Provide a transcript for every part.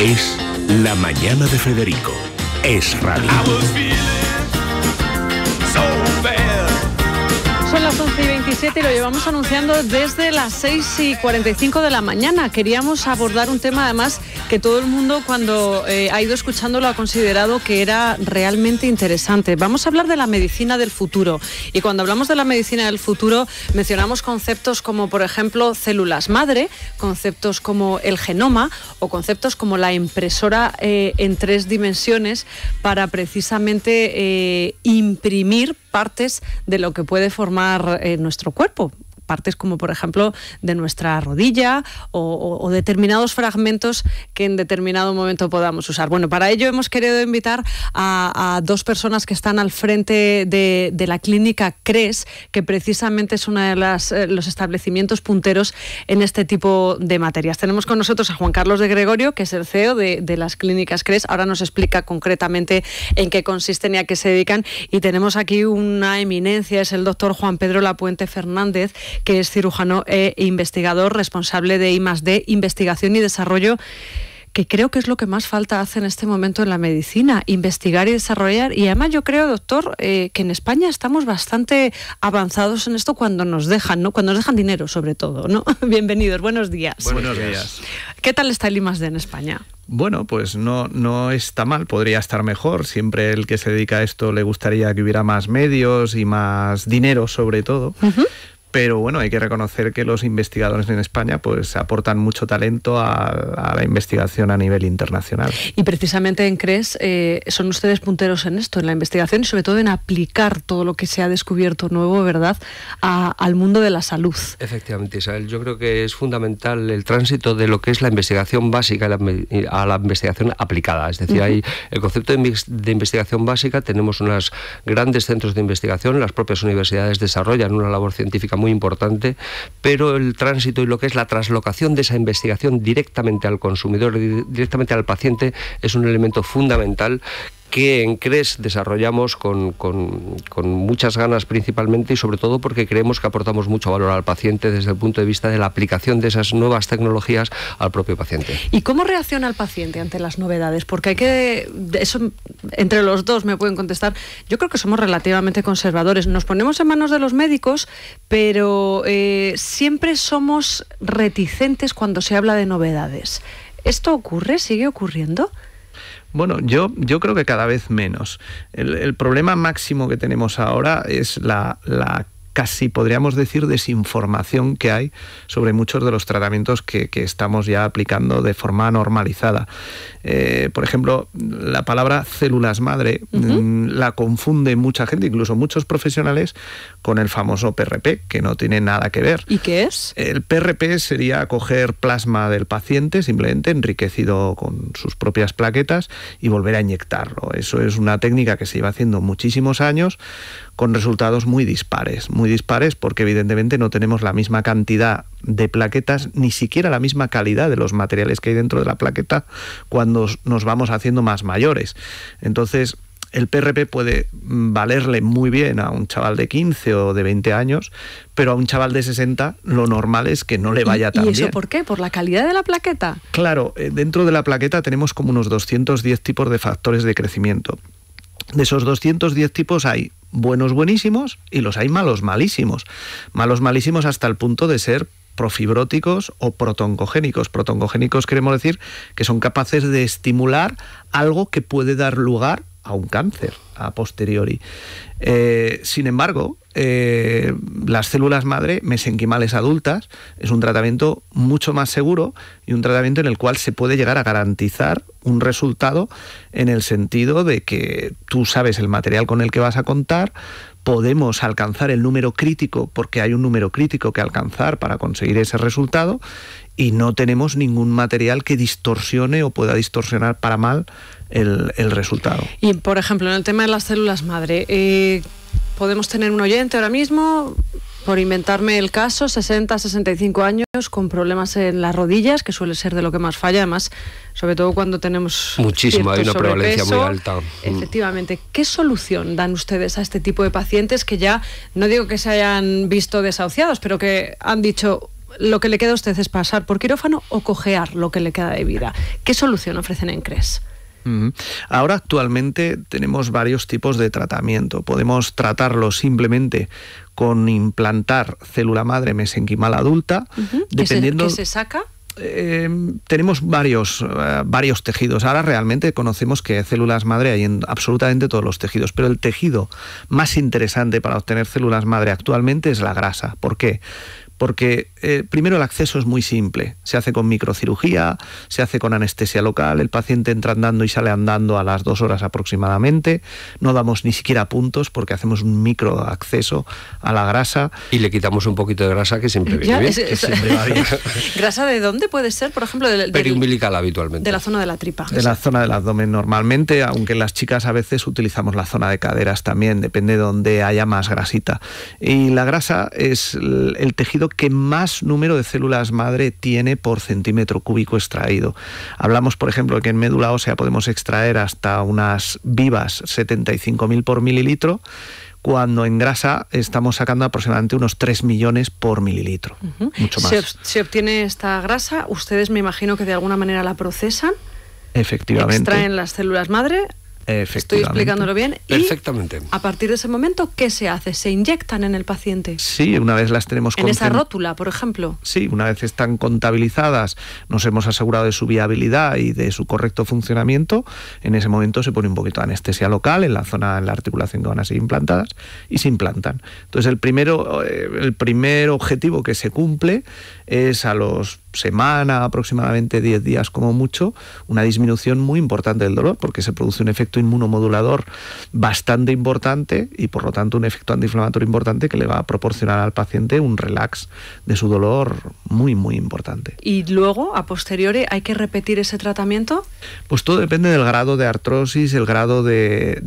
Es La Mañana de Federico. Es radio. Son las 11:27 y lo llevamos anunciando desde las 6:45 de la mañana. Queríamos abordar un tema, además, que todo el mundo cuando ha ido escuchándolo ha considerado que era realmente interesante. Vamos a hablar de la medicina del futuro. Y cuando hablamos de la medicina del futuro, mencionamos conceptos como, por ejemplo, células madre, conceptos como el genoma o conceptos como la impresora en 3 dimensiones para precisamente imprimir partes de lo que puede formar nuestro cuerpo. Partes como, por ejemplo, de nuestra rodilla o determinados fragmentos que en determinado momento podamos usar. Bueno, para ello hemos querido invitar a 2 personas que están al frente de la clínica CRES, que precisamente es uno de los establecimientos punteros en este tipo de materias. Tenemos con nosotros a Juan Carlos de Gregorio, que es el CEO de las clínicas CRES. Ahora nos explica concretamente en qué consisten y a qué se dedican. Y tenemos aquí una eminencia, es el doctor Juan Pedro Lapuente Fernández, que es cirujano e investigador, responsable de I+D, investigación y desarrollo, que creo que es lo que más falta hace en este momento en la medicina, investigar y desarrollar. Y además yo creo, doctor, que en España estamos bastante avanzados en esto cuando nos dejan, ¿no? Cuando nos dejan dinero, sobre todo, ¿no? Bienvenidos, buenos días. Buenos días. ¿Qué tal está el I+D en España? Bueno, pues no está mal, podría estar mejor. Siempre el que se dedica a esto le gustaría que hubiera más medios y más dinero, sobre todo. Uh-huh. Pero bueno, hay que reconocer que los investigadores en España pues aportan mucho talento a la investigación a nivel internacional. Y precisamente en CRES son ustedes punteros en esto, en la investigación y sobre todo en aplicar todo lo que se ha descubierto nuevo, ¿verdad?, al mundo de la salud. Efectivamente, Isabel. Yo creo que es fundamental el tránsito de lo que es la investigación básica a la investigación aplicada. Es decir, hay el concepto de investigación básica, tenemos unos grandes centros de investigación, las propias universidades desarrollan una labor científica muy importante, pero el tránsito y lo que es la traslocación de esa investigación directamente al consumidor, directamente al paciente, es un elemento fundamental que en CRES desarrollamos con muchas ganas principalmente y sobre todo porque creemos que aportamos mucho valor al paciente desde el punto de vista de la aplicación de esas nuevas tecnologías al propio paciente. ¿Y cómo reacciona el paciente ante las novedades? Porque eso entre los dos me pueden contestar. Yo creo que somos relativamente conservadores. Nos ponemos en manos de los médicos, pero siempre somos reticentes cuando se habla de novedades. ¿Esto ocurre? ¿Sigue ocurriendo? Bueno, yo creo que cada vez menos. El problema máximo que tenemos ahora es la casi podríamos decir desinformación que hay sobre muchos de los tratamientos que estamos ya aplicando de forma normalizada. Por ejemplo, la palabra células madre la confunde mucha gente, incluso muchos profesionales, con el famoso PRP, que no tiene nada que ver. ¿Y qué es? El PRP sería coger plasma del paciente, simplemente enriquecido con sus propias plaquetas, y volver a inyectarlo. Eso es una técnica que se lleva haciendo muchísimos años, con resultados muy dispares porque evidentemente no tenemos la misma cantidad de plaquetas, ni siquiera la misma calidad de los materiales que hay dentro de la plaqueta cuando nos vamos haciendo más mayores. Entonces, el PRP puede valerle muy bien a un chaval de 15 o de 20 años, pero a un chaval de 60 lo normal es que no le vaya tan bien. ¿Y eso por qué? ¿Por la calidad de la plaqueta? Claro, dentro de la plaqueta tenemos como unos 210 tipos de factores de crecimiento. De esos 210 tipos hay buenos buenísimos y los hay malos malísimos. Malos malísimos hasta el punto de ser profibróticos o protooncogénicos. Protooncogénicos queremos decir que son capaces de estimular algo que puede dar lugar a un cáncer a posteriori. Sin embargo, las células madre mesenquimales adultas es un tratamiento mucho más seguro y un tratamiento en el cual se puede llegar a garantizar un resultado en el sentido de que tú sabes el material con el que vas a contar, podemos alcanzar el número crítico porque hay un número crítico que alcanzar para conseguir ese resultado y no tenemos ningún material que distorsione o pueda distorsionar para mal el resultado. Y, por ejemplo, en el tema de las células madre, podemos tener un oyente ahora mismo, por inventarme el caso, 60, 65 años, con problemas en las rodillas, que suele ser de lo que más falla, además, sobre todo cuando tenemos muchísimo, hay una prevalencia muy alta. Efectivamente. ¿Qué solución dan ustedes a este tipo de pacientes que ya, no digo que se hayan visto desahuciados, pero que han dicho, lo que le queda a usted es pasar por quirófano o cojear lo que le queda de vida. ¿Qué solución ofrecen en CRES? Ahora actualmente tenemos varios tipos de tratamiento. Podemos tratarlo simplemente con implantar célula madre mesenquimal adulta, dependiendo... ¿Qué se saca? Tenemos varios tejidos. Ahora realmente conocemos que células madre hay en absolutamente todos los tejidos, pero el tejido más interesante para obtener células madre actualmente es la grasa. ¿Por qué? Porque primero el acceso es muy simple, se hace con microcirugía, se hace con anestesia local, el paciente entra andando y sale andando a las 2 horas aproximadamente, no damos ni siquiera puntos porque hacemos un microacceso a la grasa. Y le quitamos un poquito de grasa que siempre viene bien. Siempre va bien. ¿Grasa de dónde puede ser? Por ejemplo, periumbilical habitualmente. De la zona de la tripa. De la zona del abdomen normalmente, aunque en las chicas a veces utilizamos la zona de caderas también, depende de donde haya más grasita. Y la grasa es el tejido que más número de células madre tiene por centímetro cúbico extraído. Hablamos, por ejemplo, que en médula ósea podemos extraer hasta unas vivas 75.000 por mililitro, cuando en grasa estamos sacando aproximadamente unos 3 millones por mililitro. Mucho más. Se obtiene esta grasa, ustedes me imagino que de alguna manera la procesan. Efectivamente. Extraen las células madre. Estoy explicándolo bien. Perfectamente. Y a partir de ese momento, ¿qué se hace? ¿Se inyectan en el paciente? Sí, una vez las tenemos... ¿En esa rótula, por ejemplo? Sí, una vez están contabilizadas, nos hemos asegurado de su viabilidad y de su correcto funcionamiento, en ese momento se pone un poquito de anestesia local en la zona, en la articulación que van a ser implantadas, y se implantan. Entonces el primer objetivo que se cumple es a los semana, aproximadamente 10 días como mucho, una disminución muy importante del dolor, porque se produce un efecto inmunomodulador bastante importante y por lo tanto un efecto antiinflamatorio importante que le va a proporcionar al paciente un relax de su dolor muy, muy importante. ¿Y luego, a posteriori, hay que repetir ese tratamiento? Pues todo depende del grado de artrosis, el grado de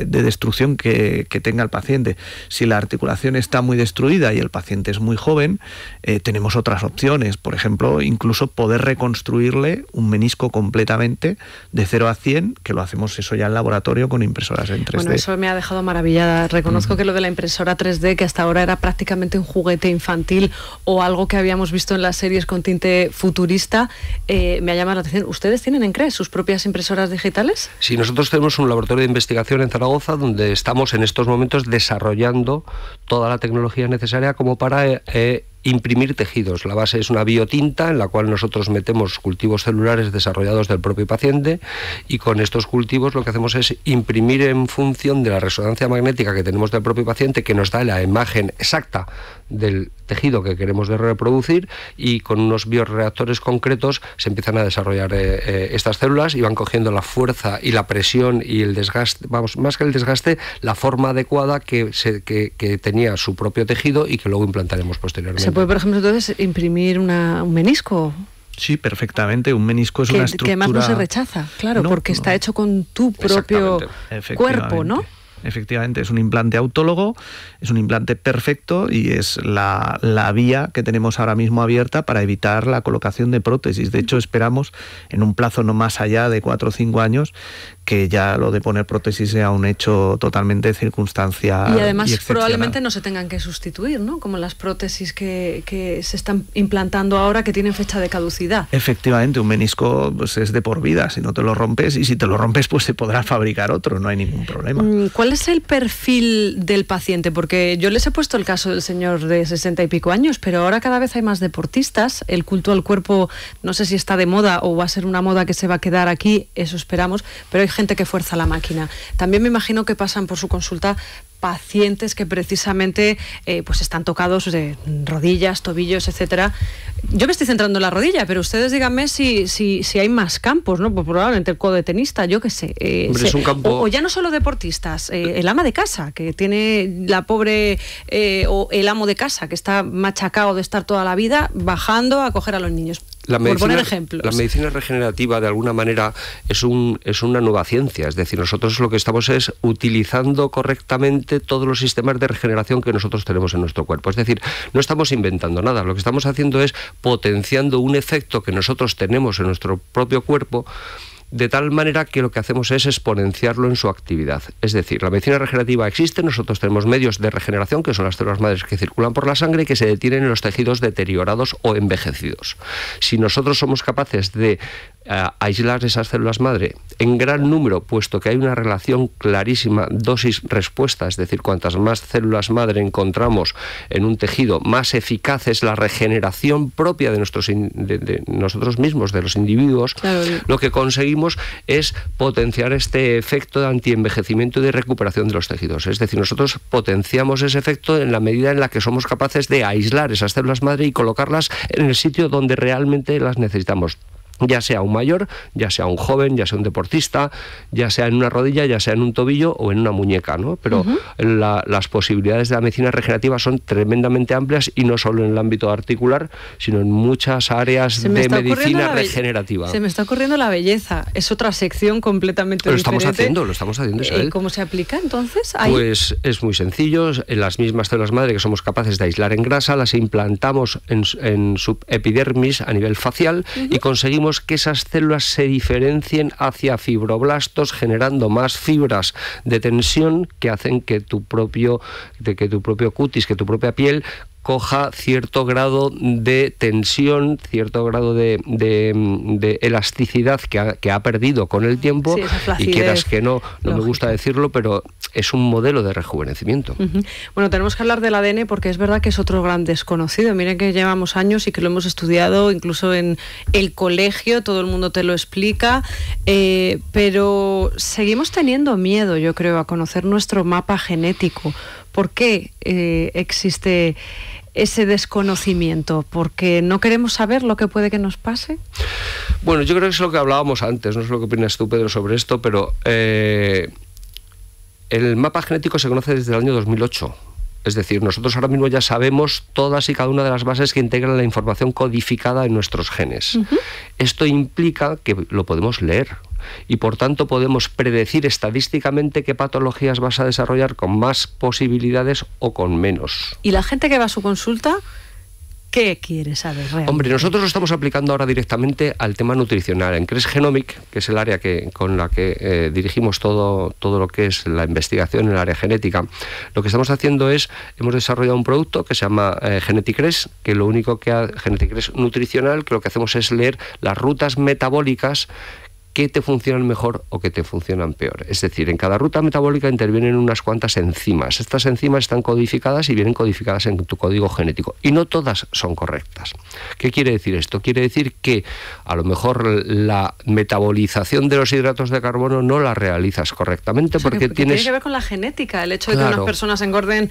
destrucción que tenga el paciente. Si la articulación está muy destruida y el paciente es muy joven, tenemos otras opciones. Por ejemplo, incluso poder reconstruirle un menisco completamente de 0 a 100, que lo hacemos eso ya en laboratorio con impresoras en 3D. Bueno, eso me ha dejado maravillada. Reconozco que lo de la impresora 3D, que hasta ahora era prácticamente un juguete infantil o algo que habíamos visto en las series con tinte futurista, me ha llamado la atención. ¿Ustedes tienen en CRES sus propias impresoras digitales? Sí, nosotros tenemos un laboratorio de investigación en Zaragoza donde estamos en estos momentos desarrollando toda la tecnología necesaria como para imprimir tejidos. La base es una biotinta en la cual nosotros metemos cultivos celulares desarrollados del propio paciente y con estos cultivos lo que hacemos es imprimir en función de la resonancia magnética que tenemos del propio paciente, que nos da la imagen exacta del tejido que queremos reproducir, y con unos bioreactores concretos se empiezan a desarrollar estas células y van cogiendo la fuerza y la presión y el desgaste, vamos, más que el desgaste, la forma adecuada que tenía su propio tejido y que luego implantaremos posteriormente. ¿Se puede, por ejemplo, entonces imprimir un menisco? Sí, perfectamente. Un menisco es una estructura... Que además no se rechaza, claro, porque está hecho con tu propio cuerpo, ¿no? Efectivamente, es un implante autólogo, es un implante perfecto y es la vía que tenemos ahora mismo abierta para evitar la colocación de prótesis. De hecho, esperamos en un plazo no más allá de 4 o 5 años que ya lo de poner prótesis sea un hecho totalmente circunstancial. Y además y probablemente no se tengan que sustituir, ¿no? Como las prótesis que se están implantando ahora que tienen fecha de caducidad. Efectivamente, un menisco pues, es de por vida, si no te lo rompes, y si te lo rompes pues se podrá fabricar otro, no hay ningún problema. ¿Cuál es el perfil del paciente? Porque yo les he puesto el caso del señor de 60 y pico años, pero ahora cada vez hay más deportistas, el culto al cuerpo no sé si está de moda o va a ser una moda que se va a quedar aquí, eso esperamos, pero hay gente que fuerza la máquina. También me imagino que pasan por su consulta pacientes que precisamente pues están tocados de rodillas, tobillos, etcétera. Yo me estoy centrando en la rodilla, pero ustedes díganme si hay más campos, ¿no? Pues probablemente el codo de tenista, yo qué sé. Hombre, es un campo... o ya no solo deportistas, el ama de casa, que tiene la pobre, o el amo de casa, que está machacado de estar toda la vida bajando a coger a los niños. Por poner ejemplos. La medicina regenerativa, de alguna manera, es una nueva ciencia. Es decir, nosotros lo que estamos es utilizando correctamente todos los sistemas de regeneración que nosotros tenemos en nuestro cuerpo. Es decir, no estamos inventando nada. Lo que estamos haciendo es potenciando un efecto que nosotros tenemos en nuestro propio cuerpo, de tal manera que lo que hacemos es exponenciarlo en su actividad. Es decir, la medicina regenerativa existe, nosotros tenemos medios de regeneración, que son las células madres que circulan por la sangre y que se detienen en los tejidos deteriorados o envejecidos. Si nosotros somos capaces de aislar esas células madre en gran número, puesto que hay una relación clarísima dosis-respuesta, es decir, cuantas más células madre encontramos en un tejido, más eficaz es la regeneración propia de nosotros mismos, de los individuos. Claro. Lo que conseguimos es potenciar este efecto de antienvejecimiento y de recuperación de los tejidos. Es decir, nosotros potenciamos ese efecto en la medida en la que somos capaces de aislar esas células madre y colocarlas en el sitio donde realmente las necesitamos. Ya sea un mayor, ya sea un joven, ya sea un deportista, ya sea en una rodilla, ya sea en un tobillo o en una muñeca, ¿no? Pero las posibilidades de la medicina regenerativa son tremendamente amplias, y no solo en el ámbito articular, sino en muchas áreas de medicina regenerativa. Se me está ocurriendo la belleza. Es otra sección completamente diferente. Lo estamos haciendo, Isabel. ¿Cómo se aplica entonces? Pues es muy sencillo. En las mismas células madre que somos capaces de aislar en grasa, las implantamos en su epidermis a nivel facial y conseguimos que esas células se diferencien hacia fibroblastos, generando más fibras de tensión que hacen que tu propio cutis, que tu propia piel coja cierto grado de tensión, cierto grado de elasticidad que ha perdido con el tiempo, y quieras que no me gusta decirlo, pero es un modelo de rejuvenecimiento. Bueno, tenemos que hablar del ADN porque es verdad que es otro gran desconocido. Miren que llevamos años y que lo hemos estudiado, incluso en el colegio, todo el mundo te lo explica, pero seguimos teniendo miedo, yo creo, a conocer nuestro mapa genético. ¿Por qué existe ese desconocimiento? ¿Porque no queremos saber lo que puede que nos pase? Bueno, yo creo que es lo que hablábamos antes, no sé lo que opinas tú, Pedro, sobre esto, pero el mapa genético se conoce desde el año 2008. Es decir, nosotros ahora mismo ya sabemos todas y cada una de las bases que integran la información codificada en nuestros genes. Esto implica que lo podemos leer, y por tanto podemos predecir estadísticamente qué patologías vas a desarrollar con más posibilidades o con menos. ¿Y la gente que va a su consulta, qué quiere saber realmente? Hombre, nosotros lo estamos aplicando ahora directamente al tema nutricional. En Cres Genomic, que es el área con la que dirigimos todo lo que es la investigación en el área genética, lo que estamos haciendo es, hemos desarrollado un producto que se llama Geneticres, que lo único que Geneticres nutricional, que lo que hacemos es leer las rutas metabólicas que te funcionan mejor o que te funcionan peor. Es decir, en cada ruta metabólica intervienen unas cuantas enzimas. Estas enzimas están codificadas y vienen codificadas en tu código genético, y no todas son correctas. ¿Qué quiere decir esto? Quiere decir que a lo mejor la metabolización de los hidratos de carbono no la realizas correctamente, porque tiene que ver con la genética, el hecho de que unas personas engorden,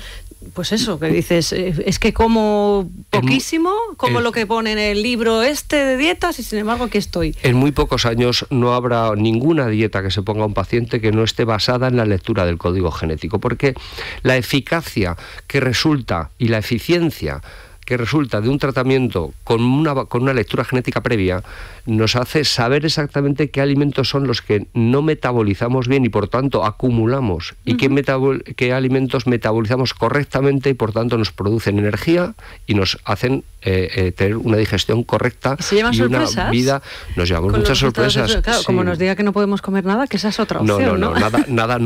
pues eso, que dices, es que como poquísimo, como lo que pone en el libro de dietas, y sin embargo aquí estoy. En muy pocos años no habrá ninguna dieta que se ponga a un paciente que no esté basada en la lectura del código genético, porque la eficacia que resulta y la eficiencia que resulta de un tratamiento con una lectura genética previa nos hace saber exactamente qué alimentos son los que no metabolizamos bien y por tanto acumulamos, y qué alimentos metabolizamos correctamente y por tanto nos producen energía y nos hacen tener una digestión correcta y una vida. Nos llevamos muchas sorpresas. Claro, sí. Como nos diga que no podemos comer nada, que esa es otra opción. No, nada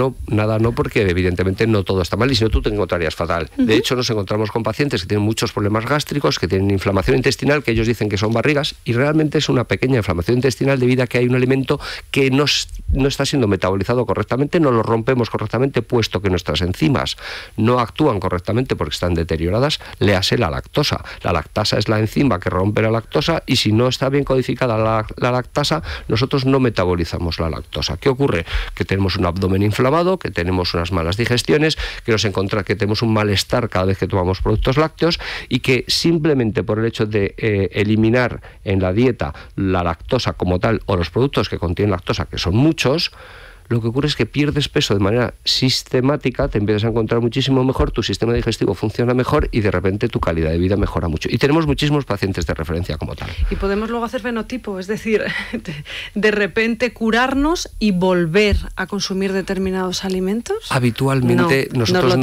no, porque evidentemente no todo está mal, y si no tú te encontrarías fatal. De hecho, nos encontramos con pacientes que tienen muchos problemas gástricos, que tienen inflamación intestinal, que ellos dicen que son barrigas, y realmente es una pequeña inflamación intestinal debido a que hay un alimento que no está siendo metabolizado correctamente, no lo rompemos correctamente, puesto que nuestras enzimas no actúan correctamente porque están deterioradas. Léase la lactosa. La lactasa es la enzima que rompe la lactosa, y si no está bien codificada la lactasa, nosotros no metabolizamos la lactosa. ¿Qué ocurre? Que tenemos un abdomen inflamado, que tenemos unas malas digestiones, que tenemos un malestar cada vez que tomamos productos lácteos, y que simplemente por el hecho de eliminar en la dieta la lactosa como tal, o los productos que contienen lactosa, que son muchos, lo que ocurre es que pierdes peso de manera sistemática, te empiezas a encontrar muchísimo mejor, tu sistema digestivo funciona mejor y de repente tu calidad de vida mejora mucho. Y tenemos muchísimos pacientes de referencia como tal. Y podemos luego hacer fenotipo, es decir, de repente curarnos y volver a consumir determinados alimentos. Habitualmente nosotros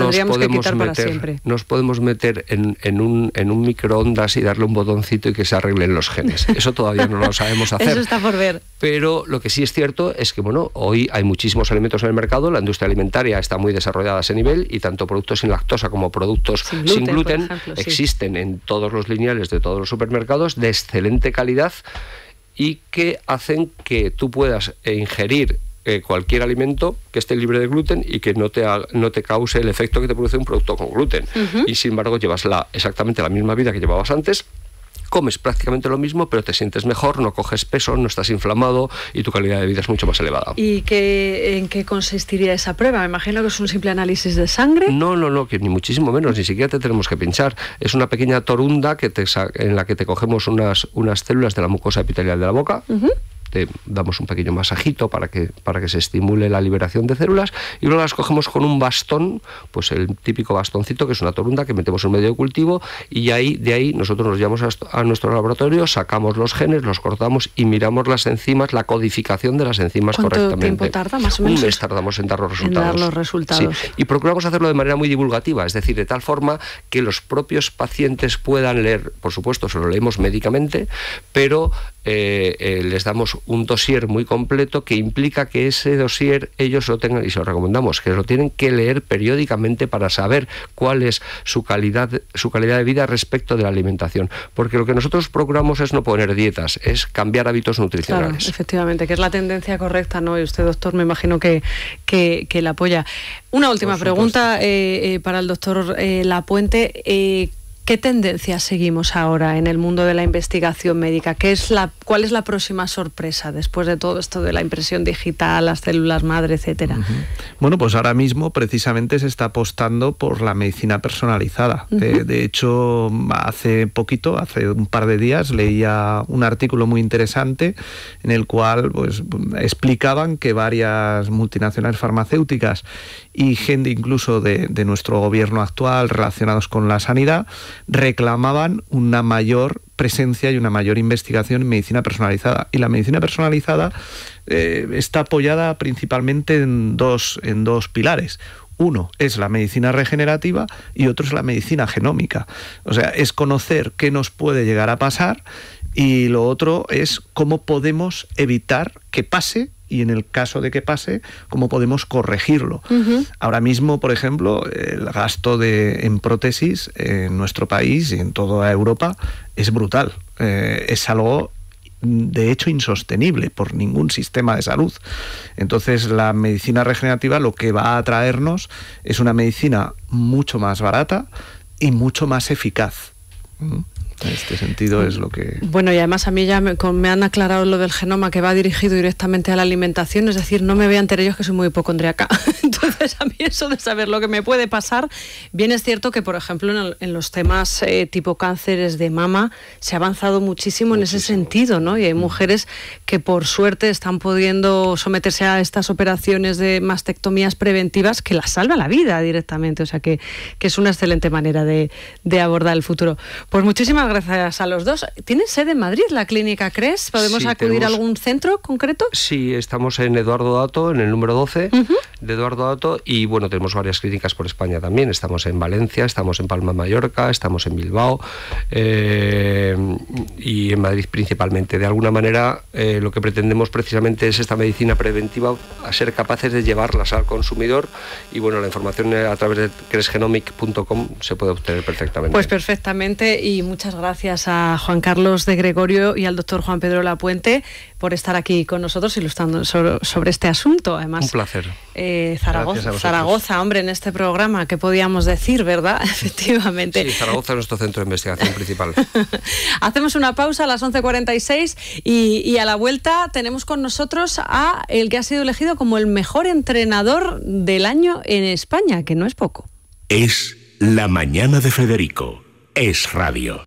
nos podemos meter en un microondas y darle un botoncito y que se arreglen los genes. Eso todavía no lo sabemos hacer. Eso está por ver. Pero lo que sí es cierto es que, bueno, hoy hay muchísimos alimentos en el mercado, la industria alimentaria está muy desarrollada a ese nivel y tanto productos sin lactosa como productos sin gluten ejemplo, existen en todos los lineales de todos los supermercados de excelente calidad y que hacen que tú puedas ingerir cualquier alimento que esté libre de gluten y que no te cause el efecto que te produce un producto con gluten. Y sin embargo llevas exactamente la misma vida que llevabas antes, comes prácticamente lo mismo, pero te sientes mejor, no coges peso, no estás inflamado y tu calidad de vida es mucho más elevada. ¿Y en qué consistiría esa prueba? Me imagino que es un simple análisis de sangre. No, que ni muchísimo menos, ni siquiera te tenemos que pinchar. Es una pequeña torunda en la que te cogemos unas células de la mucosa epitelial de la boca. Te damos un pequeño masajito para que se estimule la liberación de células y luego las cogemos con un bastón, pues el típico bastoncito que es una torunda que metemos en medio de cultivo y de ahí nosotros nos llevamos a nuestro laboratorio, sacamos los genes, los cortamos y miramos las enzimas, la codificación de las enzimas correctamente. ¿Cuánto tiempo tarda más o menos? Un mes tardamos en dar los resultados. En dar los resultados. Sí. Y procuramos hacerlo de manera muy divulgativa, es decir, de tal forma que los propios pacientes puedan leer, por supuesto, se lo leemos médicamente, pero les damos un dossier muy completo que implica que ese dossier ellos lo tengan, y se lo recomendamos, que lo tienen que leer periódicamente para saber cuál es su calidad de vida respecto de la alimentación, porque lo que nosotros procuramos es no poner dietas, es cambiar hábitos nutricionales. Claro, efectivamente, que es la tendencia correcta, ¿no? Y usted, doctor, me imagino que la apoya. Una última pregunta para el doctor Lapuente. ¿Qué tendencias seguimos ahora en el mundo de la investigación médica? ¿Cuál es la próxima sorpresa después de todo esto de la impresión digital, las células madre, etcétera? Bueno, pues ahora mismo precisamente se está apostando por la medicina personalizada. De hecho, hace un par de días, leía un artículo muy interesante en el cual pues explicaban que varias multinacionales farmacéuticas y gente incluso de nuestro gobierno actual relacionados con la sanidad reclamaban una mayor presencia y una mayor investigación en medicina personalizada. Y la medicina personalizada está apoyada principalmente en dos pilares. Uno es la medicina regenerativa y otro es la medicina genómica. O sea, es conocer qué nos puede llegar a pasar y lo otro es cómo podemos evitar que pase y en el caso de que pase, cómo podemos corregirlo. Ahora mismo, por ejemplo, el gasto en prótesis en nuestro país y en toda Europa es brutal. Es algo, de hecho, insostenible por ningún sistema de salud. Entonces, la medicina regenerativa lo que va a traernos es una medicina mucho más barata y mucho más eficaz. En este sentido es lo que... Bueno, y además a mí ya me han aclarado lo del genoma, que va dirigido directamente a la alimentación, es decir, no me vean ellos que soy muy hipocondriaca. Entonces a mí eso de saber lo que me puede pasar, bien es cierto que, por ejemplo, en los temas tipo cánceres de mama se ha avanzado muchísimo en ese sentido, ¿no? Y hay mujeres que por suerte están pudiendo someterse a estas operaciones de mastectomías preventivas que las salvan la vida directamente, o sea que es una excelente manera de abordar el futuro. Pues muchísimas gracias a los dos. ¿Tiene sede en Madrid la clínica CRES? ¿Podemos acudir a algún centro concreto? Sí, estamos en Eduardo Dato, en el número 12 de Eduardo Dato, y bueno, tenemos varias clínicas por España también. Estamos en Valencia, estamos en Palma de Mallorca, estamos en Bilbao y en Madrid principalmente. De alguna manera lo que pretendemos precisamente es esta medicina preventiva, a ser capaces de llevarlas al consumidor, y bueno, la información a través de cresgenomic.com se puede obtener perfectamente. Pues perfectamente, y muchas gracias a Juan Carlos de Gregorio y al doctor Juan Pedro Lapuente por estar aquí con nosotros ilustrando sobre este asunto. Además, un placer. Zaragoza, hombre, en este programa, ¿qué podíamos decir, verdad? Efectivamente. Sí, Zaragoza es nuestro centro de investigación principal. Hacemos una pausa a las 11:46 y a la vuelta tenemos con nosotros a el que ha sido elegido como el mejor entrenador del año en España, que no es poco. Es La Mañana de Federico. Es Radio.